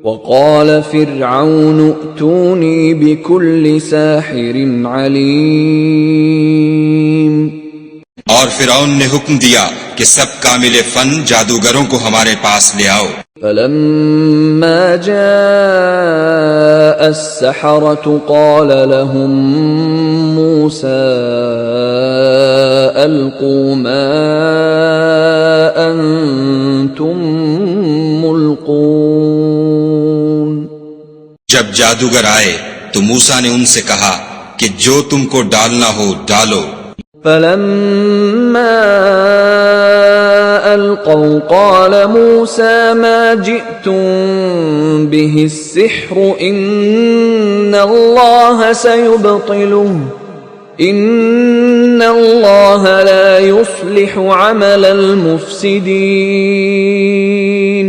وقال فرعون ائتوني بكل ساحر علیم، اور فرعون نے حکم دیا کہ سب کامل فن جادوگروں کو ہمارے پاس لے آؤ۔ فلما جاء السحرة قال لهم موسى ألقوا ما أنتم ملقون۔ جب جادوگر آئے تو موسیٰ نے ان سے کہا کہ جو تم کو ڈالنا ہو ڈالو۔ فلما ألقوا قال موسى ما جئتم به السحر إن الله سيبطله إن الله لا يصلح عمل المفسدين۔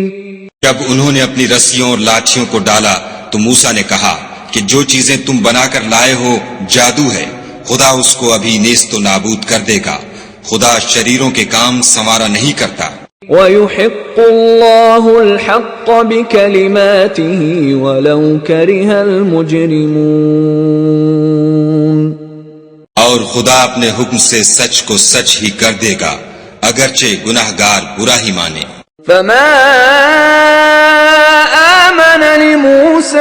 جب انہوں نے اپنی رسیوں اور لاٹھیوں کو ڈالا تو موسیٰ نے کہا کہ جو چیزیں تم بنا کر لائے ہو جادو ہے، خدا اس کو ابھی نیست و نابود کر دے گا، خدا شریروں کے کام سنوارا نہیں کرتا۔ وَيُحِقُّ اللَّهُ الْحَقَّ بِكَلِمَاتِهِ وَلَوْ كَرِهَ الْمُجْرِمُونَ۔ اور خدا اپنے حکم سے سچ کو سچ ہی کر دے گا اگرچہ گناہگار برا ہی مانے۔ فَمَا آمَنَ لِمُوسَىٰ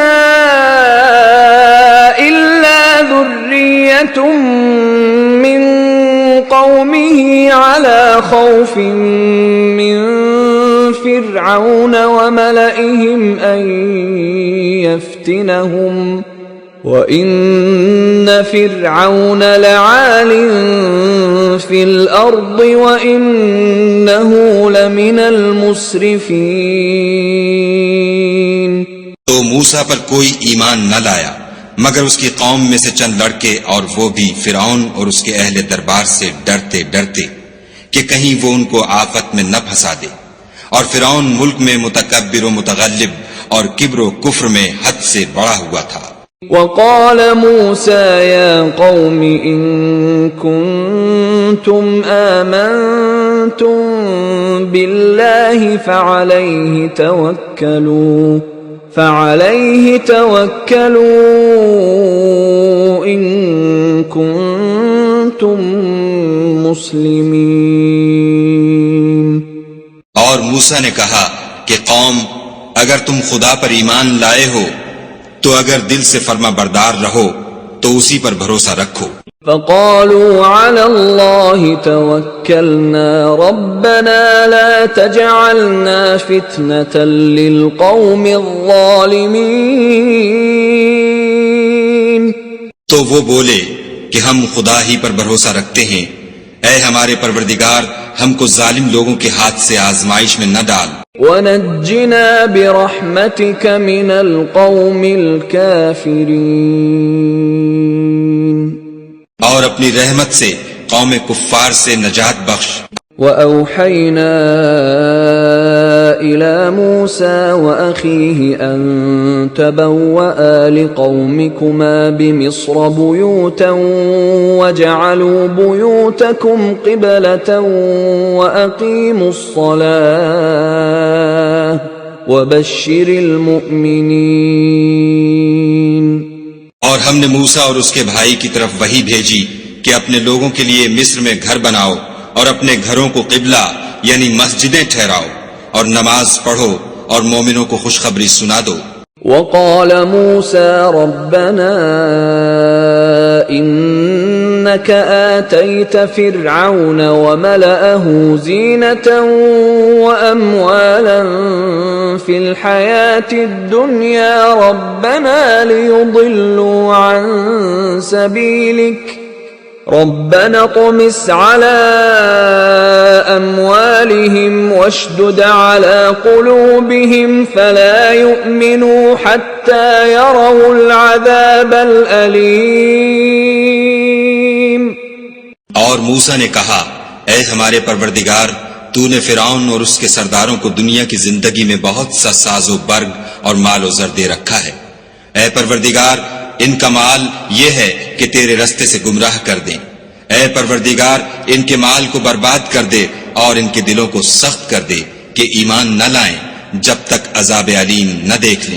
إِلَّا ذُرِّيَّةٌ مِّن قَوْمِهِ عَلَى خَوْفٍ مِّن فِرْعَوْنَ وَمَلَئِهِمْ أَن يَفْتِنَهُمْ وَإِنَّ فِرْعَوْنَ لَعَالٍ فِي الْأَرْضِ وَإِنَّهُ لَمِنَ الْمُسْرِفِينَ۔ تو موسیٰ پر کوئی ایمان نہ لایا مگر اس کی قوم میں سے چند لڑکے، اور وہ بھی فرعون اور اس کے اہل دربار سے ڈرتے ڈرتے کہ کہیں وہ ان کو آفت میں نہ پھنسا دے، اور فرعون ملک میں متکبر و متغلب اور کبر و کفر میں حد سے بڑا ہوا تھا۔ وقال موسى يا قوم إن كنتم آمنتم بالله فعليه توكلوا إن كنتم مسلمين۔ اور موسیٰ نے کہا کہ قوم اگر تم خدا پر ایمان لائے ہو تو اگر دل سے فرما بردار رہو تو اسی پر بھروسہ رکھو۔ فقالوا على الله توكلنا ربنا لا تجعلنا فتنة للقوم الظالمين۔ تو وہ بولے کہ ہم خدا ہی پر بھروسہ رکھتے ہیں، اے ہمارے پروردگار ہم کو ظالم لوگوں کے ہاتھ سے آزمائش میں نہ ڈال۔ وَنَجِّنَا بِرَحْمَتِكَ مِنَ الْقَوْمِ الْكَافِرِينَ۔ اور اپنی رحمت سے قوم کفار سے نجات بخش۔ وَأَوْحَيْنَا إِلَى مُوسَى وَأَخِيهِ أَن تَبَوَّآ لِقَوْمِكُمَا بِمِصْرَ بُيُوتًا وَاجْعَلُوا بُيُوتَكُمْ قِبْلَةً وَأَقِيمُوا الصَّلَاةَ وَبَشِّرِ الْمُؤْمِنِينَ۔ اور ہم نے موسیٰ اور اس کے بھائی کی طرف وحی بھیجی کہ اپنے لوگوں کے لیے مصر میں گھر بناؤ اور اپنے گھروں کو قبلہ یعنی مسجدیں ٹھہراؤ اور نماز پڑھو اور مومنوں کو خوشخبری سنا دو۔ وقال موسى ربنا إنك آتيت فرعون وملأه زينة وأموالا في الحياة الدنيا ربنا ليضلوا عن سبيلك ربنا اطمس على أموالهم واشدد على قلوبهم فلا يؤمنوا حتى يروا العذاب الأليم۔ اور موسیٰ نے کہا اے ہمارے پروردگار تو نے فرعون اور اس کے سرداروں کو دنیا کی زندگی میں بہت سا ساز و برگ اور مال و زر دے رکھا ہے، اے پروردگار ان کا مال یہ ہے کہ تیرے رستے سے گمراہ کر دیں، اے پروردگار ان کے مال کو برباد کر دے اور ان کے دلوں کو سخت کر دے کہ ایمان نہ لائیں جب تک عذاب علیم نہ دیکھ لیں۔